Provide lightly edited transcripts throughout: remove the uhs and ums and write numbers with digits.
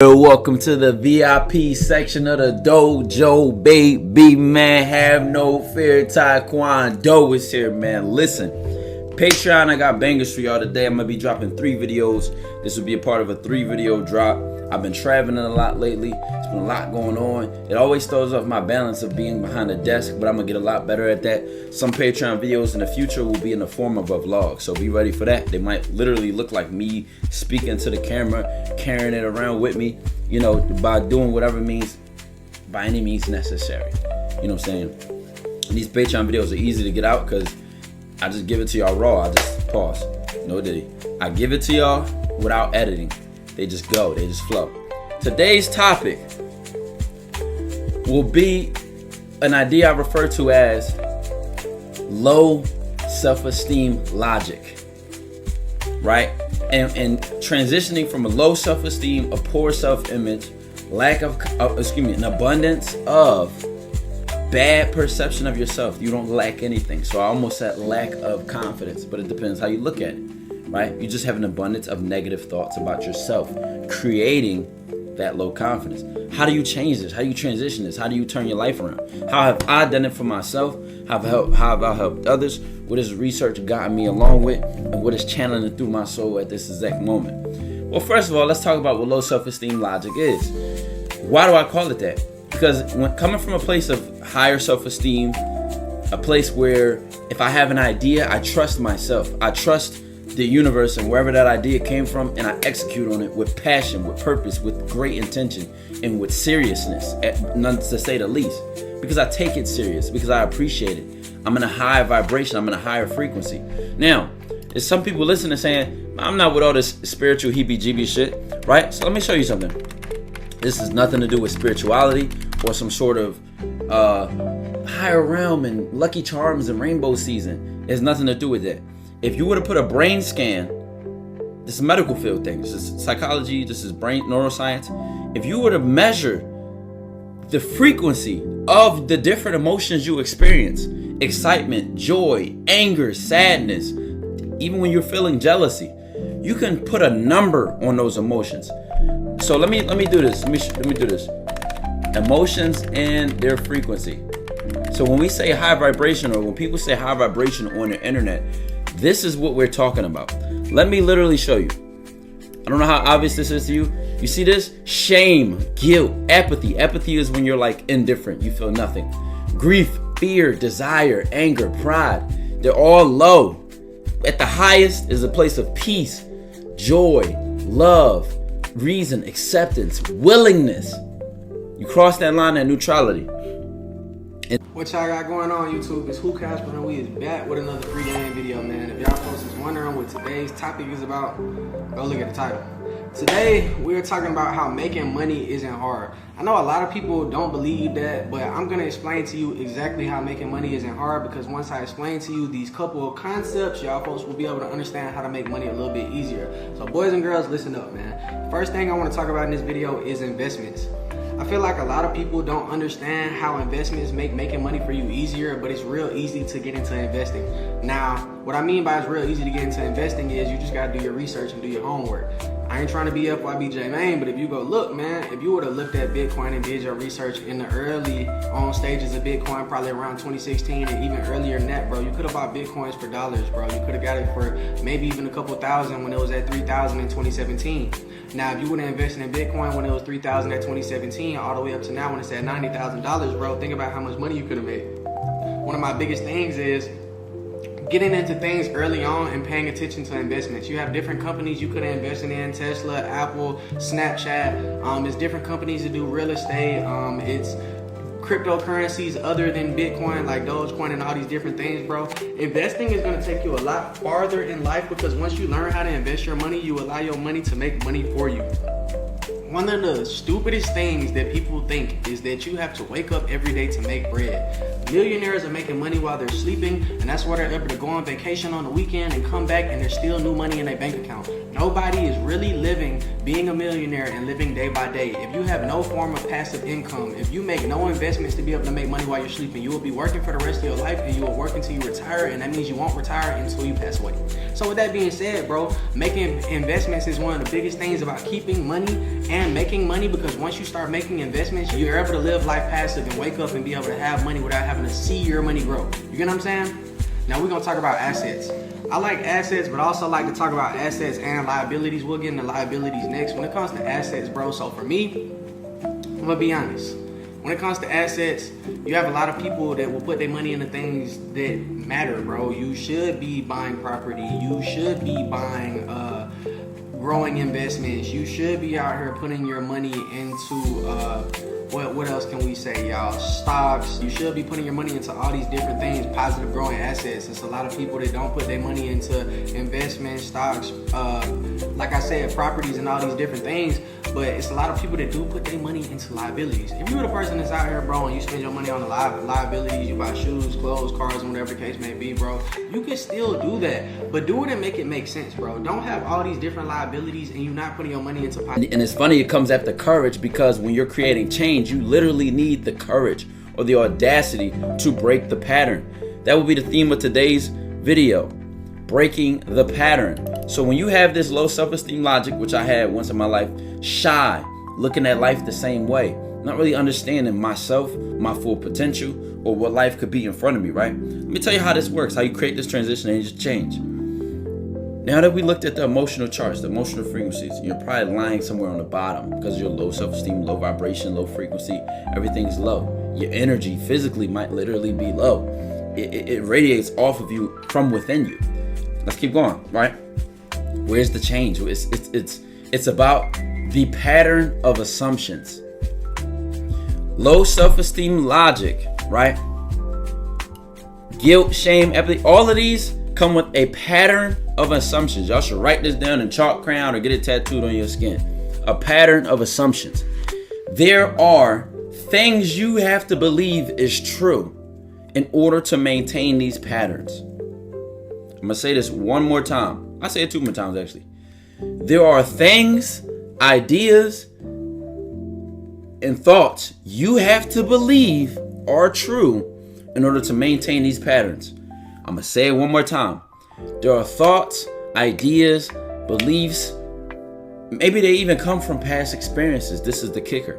Welcome to the VIP section of the dojo, baby, man. Have no fear, Taekwondo is here, man. Listen, Patreon, I got bangers for y'all today. I'm gonna be dropping 3 videos. This will be a part of a 3-video drop. I've been traveling a lot lately. It's been a lot going on. It always throws off my balance of being behind the desk, but I'm gonna get a lot better at that. Some Patreon videos in the future will be in the form of a vlog, so be ready for that. They might literally look like me speaking to the camera, carrying it around with me, you know, by doing whatever means, by any means necessary. You know what I'm saying? And these Patreon videos are easy to get out because I just give it to y'all raw. I just pause. No diddy. I give it to y'all without editing. They just go. They just flow. Today's topic will be an idea I refer to as low self-esteem logic. Right? And transitioning from a low self-esteem, a poor self-image, an abundance of bad perception of yourself. You don't lack anything. So I almost said lack of confidence, but it depends how you look at it, right? You just have an abundance of negative thoughts about yourself, creating that low confidence. How do you change this? How do you transition this? How do you turn your life around? How have I done it for myself? How have I helped others? What has research gotten me along with? And what is channeling through my soul at this exact moment? Well, first of all, let's talk about what low self-esteem logic is. Why do I call it that? Because when coming from a place of higher self-esteem, a place where if I have an idea, I trust myself. I trust the universe and wherever that idea came from, and I execute on it with passion, with purpose, with great intention, and with seriousness, none to say the least. Because I take it serious, because I appreciate it. I'm in a high vibration, I'm in a higher frequency. Now, there's some people listening and saying, I'm not with all this spiritual heebie-jeebie shit, right? So let me show you something. This has nothing to do with spirituality or some sort of higher realm and lucky charms and rainbow season. It has nothing to do with that. If you were to put a brain scan, this is a medical field thing, this is psychology, this is brain neuroscience. If you were to measure the frequency of the different emotions you experience, excitement, joy, anger, sadness, even when you're feeling jealousy, you can put a number on those emotions. So let me do this. Let me do this. Emotions and their frequency. So when we say high vibration, or when people say high vibration on the internet, this is what we're talking about. Let me literally show you. I don't know how obvious this is to you. You see this? Shame, guilt, apathy. Apathy is when you're like indifferent. You feel nothing. Grief, fear, desire, anger, pride. They're all low. At the highest is a place of peace, joy, love, reason, acceptance, willingness. You cross that line at neutrality. What y'all got going on YouTube? It's Who Casper and we is back with another free game video, man. If y'all folks is wondering what today's topic is about, go look at the title. Today we're talking about how making money isn't hard. I know a lot of people don't believe that, but I'm gonna explain to you exactly how making money isn't hard, because once I explain to you these couple of concepts, y'all folks will be able to understand how to make money a little bit easier. So boys and girls, listen up, man. First thing I want to talk about in this video is investments. I feel like a lot of people don't understand how investments make making money for you easier, but it's real easy to get into investing. Now, what I mean by it's real easy to get into investing is you just gotta do your research and do your homework. I ain't trying to be FYBJ Main, but if you go look, man, if you would have looked at Bitcoin and did your research in the early on stages of Bitcoin, probably around 2016 and even earlier than that, bro, you could have bought Bitcoins for dollars, bro. You could have got it for maybe even a couple thousand when it was at 3,000 in 2017. Now, if you would have invested in Bitcoin when it was 3,000 at 2017, all the way up to now when it's at $90,000, bro, think about how much money you could have made. One of my biggest things is getting into things early on and paying attention to investments. You have different companies you could have invested in: Tesla, Apple, Snapchat. It's different companies that do real estate. It's cryptocurrencies other than Bitcoin, like Dogecoin and all these different things, bro. Investing is going to take you a lot farther in life, because once you learn how to invest your money, you allow your money to make money for you. One of the stupidest things that people think is that you have to wake up every day to make bread. Millionaires are making money while they're sleeping, and that's why they're able to go on vacation on the weekend and come back and there's still new money in their bank account. Nobody is really living, being a millionaire and living day by day. If you have no form of passive income, if you make no investments to be able to make money while you're sleeping, you will be working for the rest of your life, and you will work until you retire, and that means you won't retire until you pass away. So with that being said, bro, making investments is one of the biggest things about keeping money and making money, because once you start making investments, you're able to live life passive and wake up and be able to have money without having to see your money grow. You get what I'm saying? Now we're gonna talk about assets. I like assets, but I also like to talk about assets and liabilities. We'll get into liabilities next. When it comes to assets, bro, so for me, I'm gonna be honest. When it comes to assets, you have a lot of people that will put their money into things that matter, bro. You should be buying property. You should be buying growing investments. You should be out here putting your money into what else can we say, y'all? Stocks. You should be putting your money into all these different things, positive growing assets. It's a lot of people that don't put their money into investments, stocks, like I said, properties and all these different things. But it's a lot of people that do put their money into liabilities. If you're the person that's out here, bro, and you spend your money on the liabilities, you buy shoes, clothes, cars, and whatever the case may be, bro, you can still do that. But do it and make it make sense, bro. Don't have all these different liabilities and you're not putting your money into And it's funny, it comes after courage, because when you're creating change, you literally need the courage or the audacity to break the pattern. That will be the theme of today's video, breaking the pattern. So when you have this low self-esteem logic, which I had once in my life, shy, looking at life the same way, not really understanding myself, my full potential, or what life could be in front of me, right? Let me tell you how this works, how you create this transition and just change. Now that we looked at the emotional charts, the emotional frequencies, you're probably lying somewhere on the bottom because you're low self-esteem, low vibration, low frequency, everything's low. Your energy physically might literally be low. It radiates off of you from within you. Let's keep going, right? Where's the change? It's about the pattern of assumptions. Low self-esteem logic, right? Guilt, shame, empathy, all of these come with a pattern of assumptions. Y'all should write this down in chalk, crayon, or get it tattooed on your skin. A pattern of assumptions. There are things you have to believe is true in order to maintain these patterns. I'm gonna say this one more time. I say it two more times actually. There are things, ideas, and thoughts you have to believe are true in order to maintain these patterns. I'm gonna say it one more time. There are thoughts, ideas, beliefs, maybe they even come from past experiences. This is the kicker.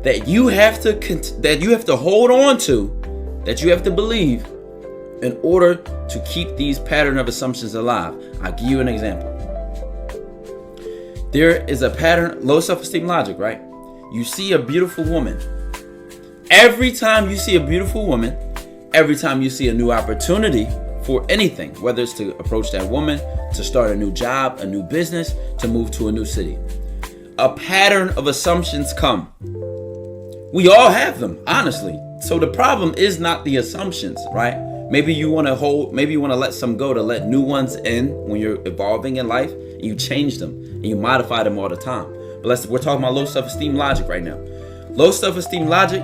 That you have to hold on to, that you have to believe in order to keep these pattern of assumptions alive. I'll give you an example. There is a pattern, low self-esteem logic, right? You see a beautiful woman. Every time you see a beautiful woman, every time you see a new opportunity for anything, whether it's to approach that woman, to start a new job, a new business, to move to a new city, a pattern of assumptions come. We all have them, honestly. So the problem is not the assumptions, right? Maybe you want to let some go to let new ones in when you're evolving in life. And you change them and you modify them all the time. But we're talking about low self-esteem logic right now. Low self-esteem logic,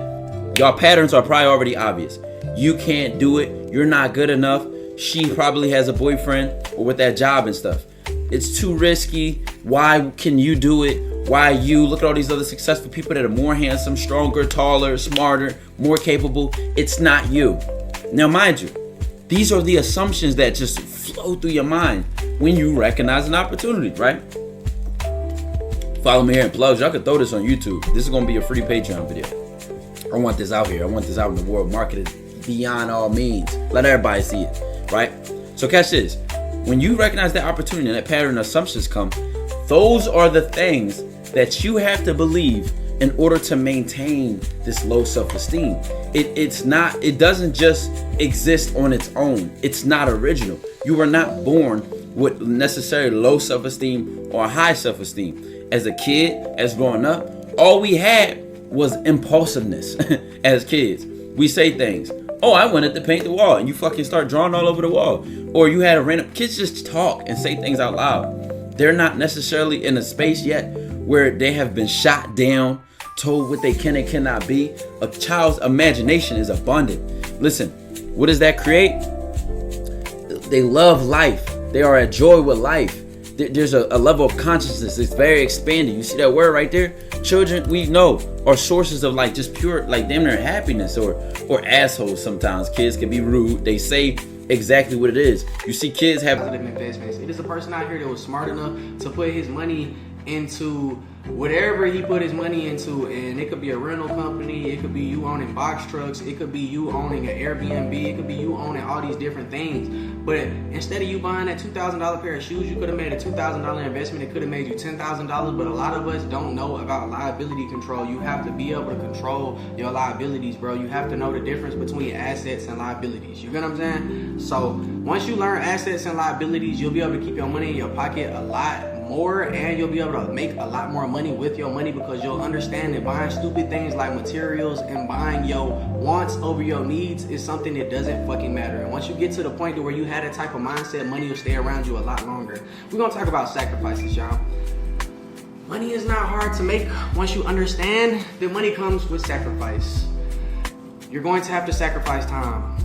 y'all patterns are probably already obvious. You can't do it. You're not good enough. She probably has a boyfriend or with that job and stuff. It's too risky. Why can you do it? Why you? Look at all these other successful people that are more handsome, stronger, taller, smarter, more capable. It's not you. Now, mind you, these are the assumptions that just flow through your mind when you recognize an opportunity, right? Follow me here in plugs. Y'all can throw this on YouTube. This is going to be a free Patreon video. I want this out here. I want this out in the world, marketed beyond all means. Let everybody see it, right? So catch this. When you recognize that opportunity and that pattern of assumptions come, those are the things that you have to believe in order to maintain this low self-esteem. It doesn't just exist on its own. It's not original. You were not born with necessarily low self-esteem or high self-esteem. As a kid, as growing up, all we had was impulsiveness. As kids, we say things. Oh, I wanted to paint the wall, and you fucking start drawing all over the wall. Or you had a random kids just talk and say things out loud. They're not necessarily in a space yet where they have been shot down, told what they can and cannot be. A child's imagination is abundant. Listen, what does that create? They love life. They are at joy with life. there's a level of consciousness. It's very expanded. You see that word right there? Children, we know, are sources of like just pure, like damn near happiness, or assholes sometimes. Kids can be rude. They say exactly what it is. You see kids have positive investments. It is a person out here that was smart enough to put his money into whatever he put his money into, and it could be a rental company, it could be you owning box trucks, it could be you owning an Airbnb, it could be you owning all these different things. But instead of you buying that $2,000 pair of shoes, you could have made a $2,000 investment. It could have made you $10,000. But a lot of us don't know about liability control. You have to be able to control your liabilities, bro. You have to know the difference between assets and liabilities. You get what I'm saying? So once you learn assets and liabilities, you'll be able to keep your money in your pocket a lot more, and you'll be able to make a lot more money with your money, because you'll understand that buying stupid things like materials and buying your wants over your needs is something that doesn't fucking matter. And once you get to the point to where you have that type of mindset, money will stay around you a lot longer. We're gonna talk about sacrifices, y'all. Money is not hard to make once you understand that money comes with sacrifice. You're going to have to sacrifice time.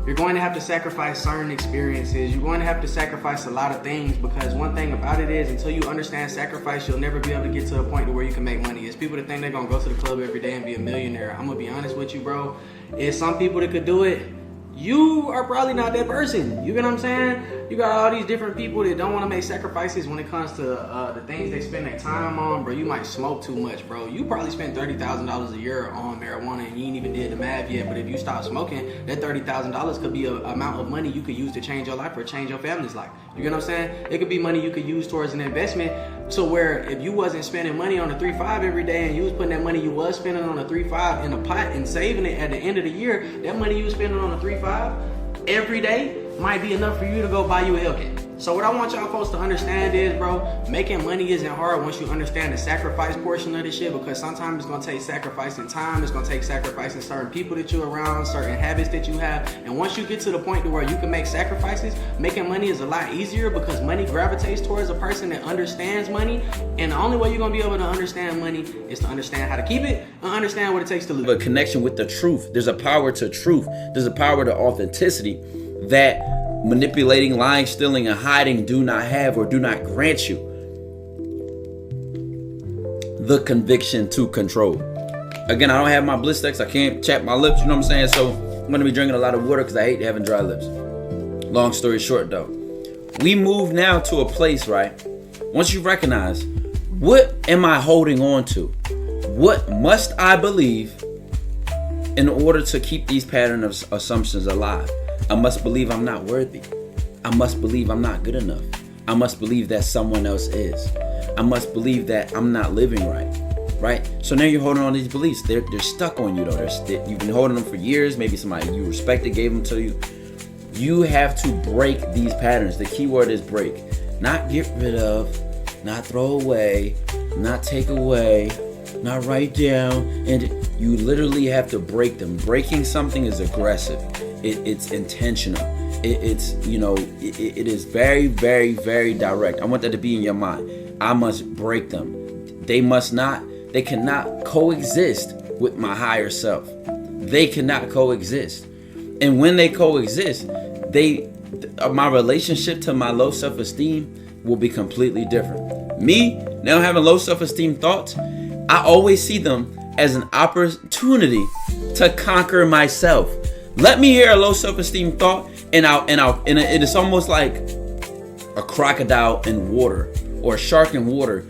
You're going to have to sacrifice certain experiences. You're going to have to sacrifice a lot of things, because one thing about it is, until you understand sacrifice, you'll never be able to get to a point to where you can make money. It's people that think they're going to go to the club every day and be a millionaire. I'm going to be honest with you, bro. It's some people that could do it. You are probably not that person. You get what I'm saying? You got all these different people that don't want to make sacrifices when it comes to the things they spend their time on, bro. You might smoke too much, bro. You probably spend $30,000 a year on marijuana and you ain't even did the math yet. But if you stop smoking, that $30,000 could be an amount of money you could use to change your life or change your family's life. You get what I'm saying? It could be money you could use towards an investment, to where if you wasn't spending money on a 3-5 every day, and you was putting that money you was spending on a 3-5 in a pot and saving it at the end of the year, that money you was spending on a 3-5 every day might be enough for you to go buy you a Hellcat. So what I want y'all folks to understand is, bro, making money isn't hard once you understand the sacrifice portion of this shit, because sometimes it's gonna take sacrificing time, it's gonna take sacrificing certain people that you're around, certain habits that you have. And once you get to the point to where you can make sacrifices, making money is a lot easier, because money gravitates towards a person that understands money. And the only way you're gonna be able to understand money is to understand how to keep it and understand what it takes to live. A connection with the truth. There's a power to truth. There's a power to authenticity that manipulating, lying, stealing, and hiding do not have or do not grant you. The conviction to control. Again, I don't have my bliss decks. I can't chap my lips, you know what I'm saying? So I'm going to be drinking a lot of water because I hate having dry lips. Long story short, though, we move now to a place, right? Once you recognize, what am I holding on to? What must I believe in order to keep these pattern of assumptions alive? I must believe I'm not worthy. I must believe I'm not good enough. I must believe that someone else is. I must believe that I'm not living right? So now you're holding on to these beliefs. They're stuck on you, though. You've been holding them for years. Maybe somebody you respected gave them to you. You have to break these patterns. The key word is break. Not get rid of, not throw away, not take away, not write down. And you literally have to break them. Breaking something is aggressive. It's intentional. It is very, very, very direct. I want that to be in your mind. I must break them. They cannot coexist with my higher self. They cannot coexist. And when they coexist, my relationship to my low self-esteem will be completely different. Me, now having low self-esteem thoughts, I always see them as an opportunity to conquer myself. Let me hear a low self-esteem thought, and it's almost like a crocodile in water or a shark in water,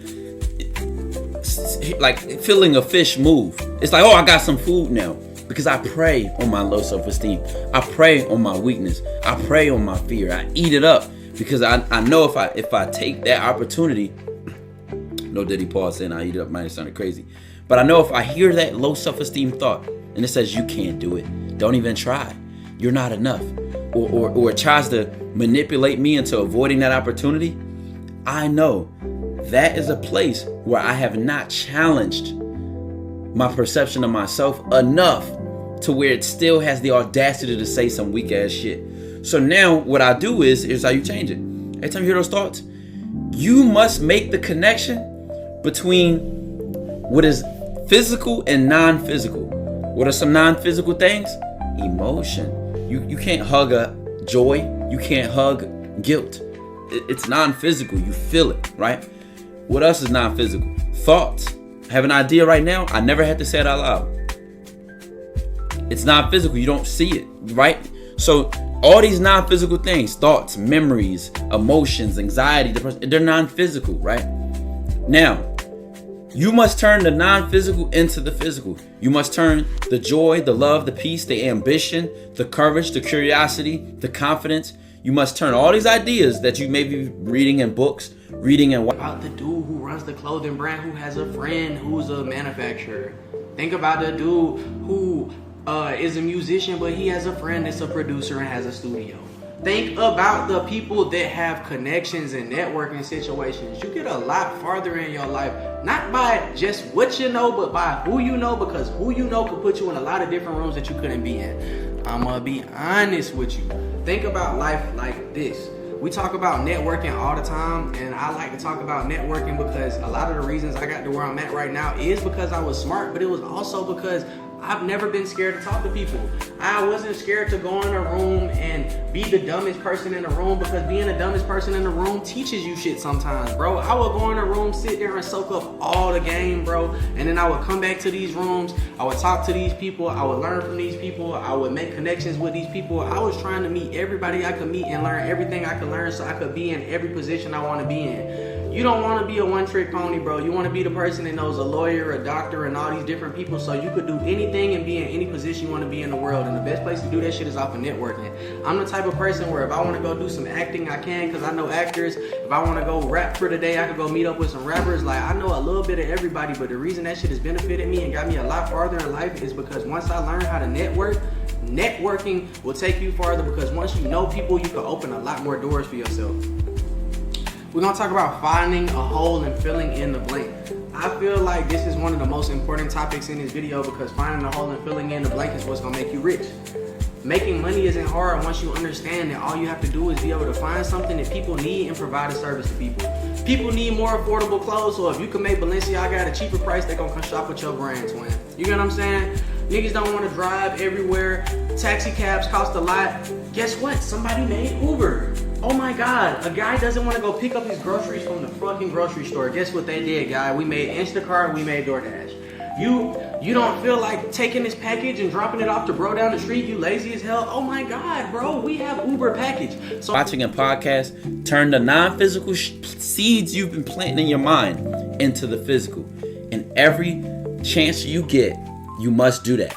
like feeling a fish move. It's like, oh, I got some food now, because I prey on my low self-esteem. I prey on my weakness. I prey on my fear. I eat it up, because I know if I take that opportunity, no Diddy Paul saying I eat it up might have sounded crazy, but I know if I hear that low self-esteem thought and it says you can't do it, don't even try, you're not enough, or it tries to manipulate me into avoiding that opportunity, I know that is a place where I have not challenged my perception of myself enough to where it still has the audacity to say some weak ass shit. So now what I do is how you change it. Every time you hear those thoughts, you must make the connection between what is physical and non-physical. What are some non-physical things? Emotion. You can't hug a joy. You can't hug guilt. it's non-physical. You feel it, right? What else is non-physical? Thoughts. I have an idea right now. I never had to say it out loud. It's non-physical. You don't see it, right? So all these non-physical things, thoughts, memories, emotions, anxiety, depression, they're non-physical, right? Now, you must turn the non-physical into the physical. You must turn the joy, the love, the peace, the ambition, the courage, the curiosity, the confidence. You must turn all these ideas that you may be reading in books, reading and about the dude who runs the clothing brand who has a friend who's a manufacturer. Think about the dude who is a musician, but he has a friend that's a producer and has a studio. Think about the people that have connections and networking situations. You get a lot farther in your life, not by just what you know, but by who you know, because who you know could put you in a lot of different rooms that you couldn't be in. I'm gonna be honest with you. Think about life like this. We talk about networking all the time, and I like to talk about networking because a lot of the reasons I got to where I'm at right now is because I was smart, but it was also because I've never been scared to talk to people. I wasn't scared to go in a room and be the dumbest person in the room, because being the dumbest person in the room teaches you shit sometimes, bro. I would go in a room, sit there and soak up all the game, bro. And then I would come back to these rooms. I would talk to these people. I would learn from these people. I would make connections with these people. I was trying to meet everybody I could meet and learn everything I could learn so I could be in every position I want to be in. You don't want to be a one-trick pony, bro. You want to be the person that knows a lawyer, a doctor, and all these different people, so you could do anything and be in any position you want to be in the world. And the best place to do that shit is off of networking. I'm the type of person where if I want to go do some acting, I can, because I know actors. If I want to go rap for the day, I could go meet up with some rappers. Like, I know a little bit of everybody, but the reason that shit has benefited me and got me a lot farther in life is because once I learned how to network, networking will take you farther, because once you know people, you can open a lot more doors for yourself. We're gonna talk about finding a hole and filling in the blank. I feel like this is one of the most important topics in this video, because finding a hole and filling in the blank is what's gonna make you rich. Making money isn't hard once you understand that all you have to do is be able to find something that people need and provide a service to people. People need more affordable clothes, so if you can make Balenciaga at a cheaper price, they're gonna come shop with your brand, twin. You get what I'm saying? Niggas don't want to drive everywhere. Taxi cabs cost a lot. Guess what? Somebody made Uber. Oh my God, a guy doesn't want to go pick up his groceries from the fucking grocery store. Guess what they did, guy? We made Instacart, we made DoorDash. You don't feel like taking this package and dropping it off to bro down the street? You lazy as hell? Oh my God, bro, we have Uber package. So watching a podcast, turn the non-physical seeds you've been planting in your mind into the physical. And every chance you get, you must do that.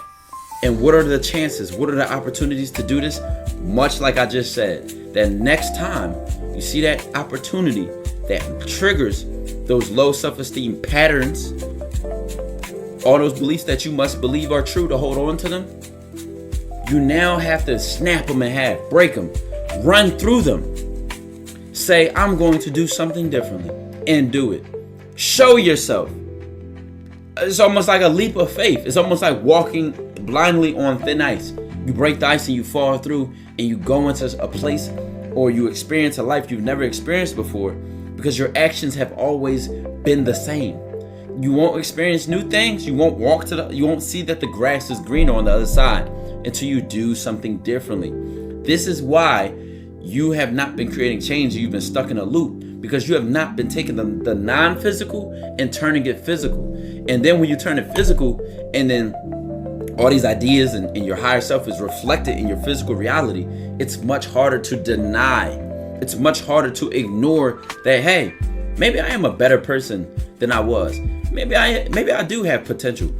And what are the chances? What are the opportunities to do this? Much like I just said, that next time you see that opportunity that triggers those low self-esteem patterns, all those beliefs that you must believe are true to hold on to them, you now have to snap them in half, break them, run through them. Say, I'm going to do something differently, and do it. Show yourself. It's almost like a leap of faith. It's almost like walking blindly on thin ice. You break the ice and you fall through, and you go into a place or you experience a life you've never experienced before, because your actions have always been the same. You won't experience new things. You won't see that the grass is greener on the other side until you do something differently. This is why you have not been creating change. You've been stuck in a loop, because you have not been taking the non-physical and turning it physical. And then when you turn it physical, and then all these ideas and your higher self is reflected in your physical reality, it's much harder to deny. It's much harder to ignore that, hey, maybe I am a better person than I was. Maybe I do have potential.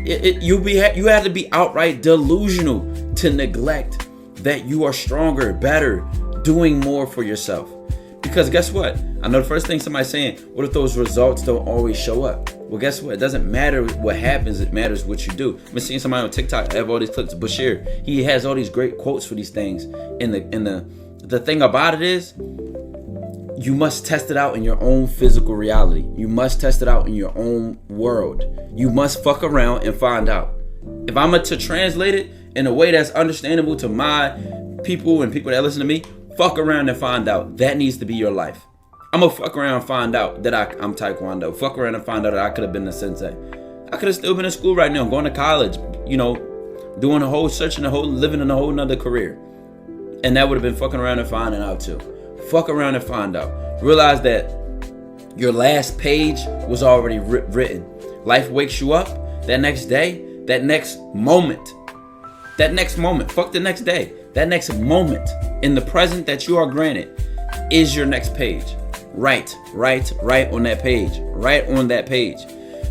You have to be outright delusional to neglect that you are stronger, better, doing more for yourself. Because guess what? I know the first thing somebody's saying, what if those results don't always show up? Well, guess what? It doesn't matter what happens. It matters what you do. I've been seeing somebody on TikTok. I have all these clips. Bashir, he has all these great quotes for these things. And the thing about it is, you must test it out in your own physical reality. You must test it out in your own world. You must fuck around and find out. If I'm to translate it in a way that's understandable to my people and people that listen to me, fuck around and find out. That needs to be your life. I'm gonna fuck around and find out that I'm Taekwondo. Fuck around and find out that I could have been a sensei. I could have still been in school right now, going to college, doing a whole living in a whole nother career. And that would have been fucking around and finding out too. Fuck around and find out. Realize that your last page was already written. Life wakes you up that next day, that next moment, fuck the next day, that next moment in the present that you are granted is your next page. Right on that page.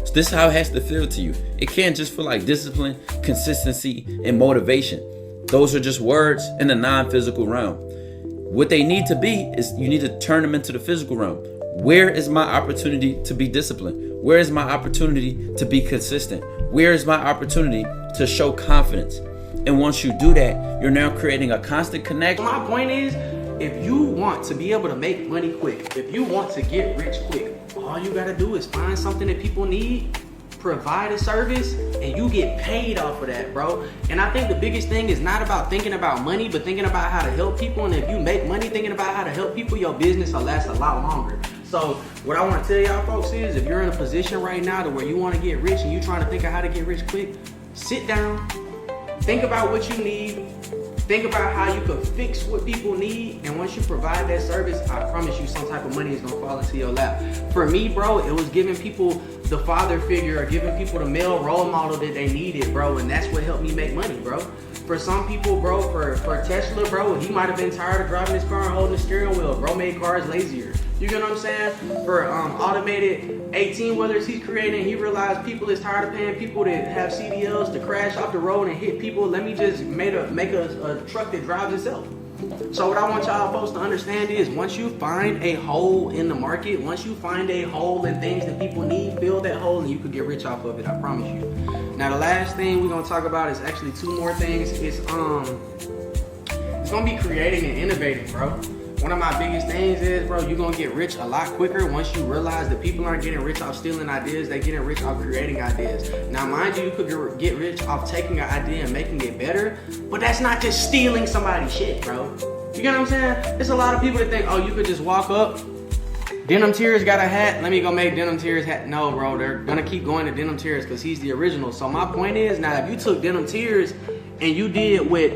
So this is how it has to feel to you. It can't just feel like discipline, consistency, and motivation. Those are just words in the non-physical realm. What they need to be is you need to turn them into the physical realm. Where is my opportunity to be disciplined? Where is my opportunity to be consistent? Where is my opportunity to show confidence? And once you do that, you're now creating a constant connection. My point is, if you want to be able to make money quick, if you want to get rich quick, all you gotta do is find something that people need, provide a service, and you get paid off of that, bro. And I think the biggest thing is not about thinking about money, but thinking about how to help people. And if you make money thinking about how to help people, your business will last a lot longer. So what I want to tell y'all folks is, if you're in a position right now to where you want to get rich and you trying to think of how to get rich quick, sit down, think about what you need, think about how you could fix what people need, and once you provide that service, I promise you some type of money is gonna fall into your lap. For me, bro, it was giving people the father figure or giving people the male role model that they needed, bro, and that's what helped me make money, bro. For some people, bro, for Tesla, bro, he might have been tired of driving his car and holding the steering wheel. Bro made cars lazier. You get what I'm saying? For automated 18-wheelers he's creating, he realized people is tired of paying people that have CDLs to crash off the road and hit people. Let me just make a truck that drives itself. So what I want y'all folks to understand is, once you find a hole in the market, once you find a hole in things that people need, fill that hole and you could get rich off of it, I promise you. Now the last thing we're gonna talk about is actually two more things. It's gonna be creating and innovating, bro. One of my biggest things is, bro, you're gonna get rich a lot quicker once you realize that people aren't getting rich off stealing ideas, they're getting rich off creating ideas. Now, mind you could get rich off taking an idea and making it better, but that's not just stealing somebody's shit, bro. You get what I'm saying? There's a lot of people that think, oh, you could just walk up, Denim Tears got a hat, let me go make Denim Tears hat. No, bro, they're gonna keep going to Denim Tears because he's the original. So my point is, now if you took Denim Tears and you did what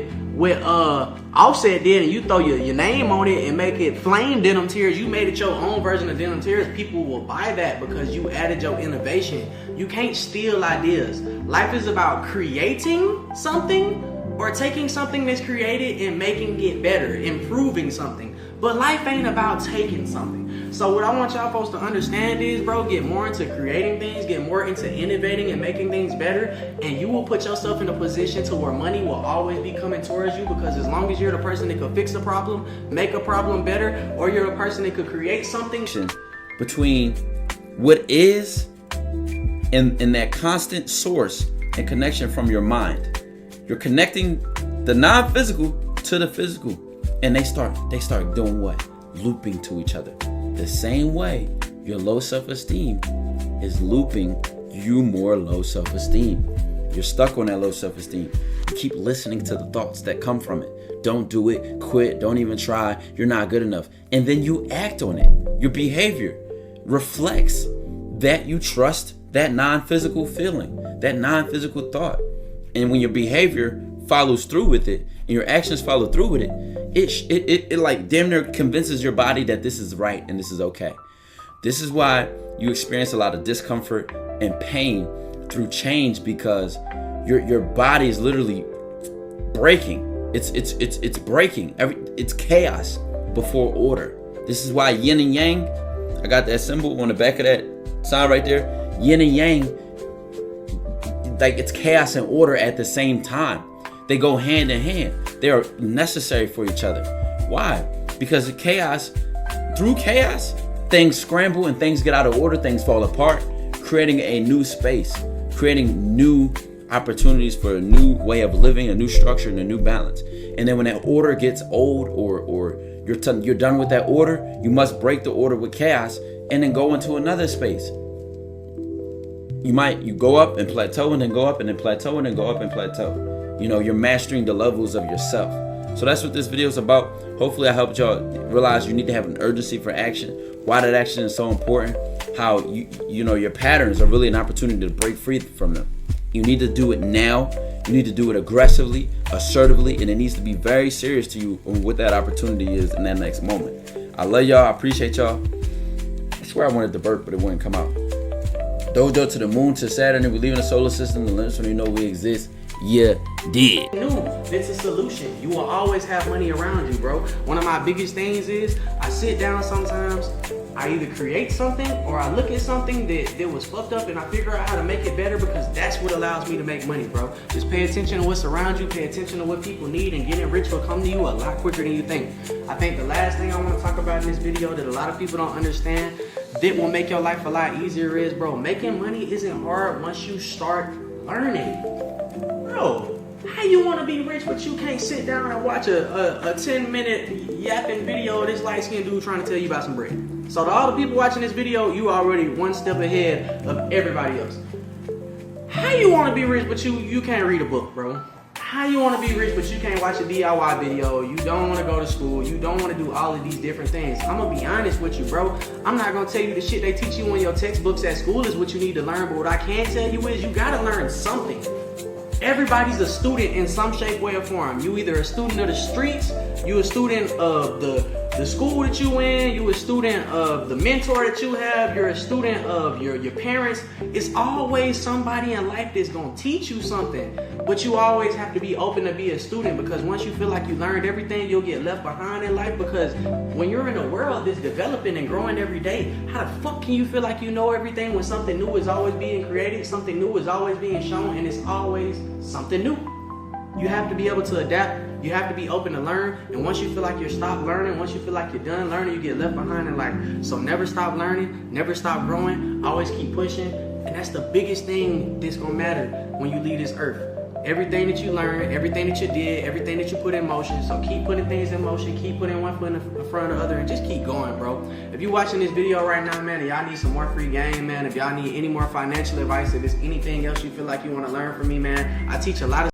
Offset did, and you throw your name on it and make it Flame Denim Tears, you made it your own version of Denim Tears, people will buy that because you added your innovation. You can't steal ideas. Life is about creating something or taking something that's created and making it better, improving something. But life ain't about taking something. So what I want y'all folks to understand is, bro, get more into creating things, get more into innovating and making things better, and you will put yourself in a position to where money will always be coming towards you, because as long as you're the person that could fix a problem, make a problem better, or you're a person that could create something. Between what is and that constant source and connection from your mind. You're connecting the non-physical to the physical, and they start doing what? Looping to each other. The same way your low self-esteem is looping you more low self-esteem. You're stuck on that low self-esteem. You keep listening to the thoughts that come from it. Don't do it, quit, don't even try, you're not good enough. And then you act on it. Your behavior reflects that you trust that non-physical feeling, that non-physical thought. And when your behavior follows through with it and your actions follow through with it, it like damn near convinces your body that this is right and this is okay. This is why you experience a lot of discomfort and pain through change, because your body is literally breaking. It's breaking. It's chaos before order. This is why yin and yang, I got that symbol on the back of that sign right there. Yin and yang, like it's chaos and order at the same time. They go hand in hand. They are necessary for each other. Why? Because through chaos, things scramble and things get out of order, things fall apart, creating a new space, creating new opportunities for a new way of living, a new structure, and a new balance. And then when that order gets old, or you're done with that order, you must break the order with chaos and then go into another space. You go up and plateau, and then go up and then plateau, and then go up and plateau. You're mastering the levels of yourself. So that's what this video is about. Hopefully I helped y'all realize you need to have an urgency for action, why that action is so important, how your patterns are really an opportunity to break free from them. You need to do it now. You need to do it aggressively, assertively, and it needs to be very serious to you on what that opportunity is in that next moment. I love y'all. I appreciate y'all. I swear I wanted to burp, but it wouldn't come out. Dojo to the moon to Saturn, and we leave in the solar system to let us know we exist. Yeah, did. It's a solution. You will always have money around you, bro. One of my biggest things is I sit down sometimes, I either create something or I look at something that was fucked up and I figure out how to make it better, because that's what allows me to make money, bro. Just pay attention to what's around you, pay attention to what people need, and getting rich will come to you a lot quicker than you think. I think the last thing I want to talk about in this video that a lot of people don't understand that will make your life a lot easier is, bro, making money isn't hard once you start learning. Bro, how you want to be rich but you can't sit down and watch a 10-minute yapping video of this light-skinned dude trying to tell you about some bread? So to all the people watching this video, you already one step ahead of everybody else. How you want to be rich but you can't read a book, bro? How you want to be rich but you can't watch a DIY video? You don't want to go to school. You don't want to do all of these different things. I'm going to be honest with you, bro. I'm not going to tell you the shit they teach you in your textbooks at school is what you need to learn. But what I can tell you is you got to learn something. Everybody's a student in some shape, way, or form. You either a student of the streets, you a student of the school that you in, you a student of the mentor that you have, you're a student of your parents. It's always somebody in life that's gonna teach you something. But you always have to be open to be a student, because once you feel like you learned everything, you'll get left behind in life. Because when you're in a world that's developing and growing every day, how the fuck can you feel like you know everything when something new is always being created, something new is always being shown, and it's always something new? You have to be able to adapt. You have to be open to learn. And once you feel like you're stopped learning, once you feel like you're done learning, you get left behind in life. So never stop learning, never stop growing, always keep pushing. And that's the biggest thing that's gonna matter when you leave this earth. Everything that you learned, everything that you did, everything that you put in motion. So keep putting things in motion, keep putting one foot in front of the other, and just keep going, bro. If you're watching this video right now, man, and y'all need some more free game, man, if y'all need any more financial advice, if there's anything else you feel like you want to learn from me, man, I teach a lot of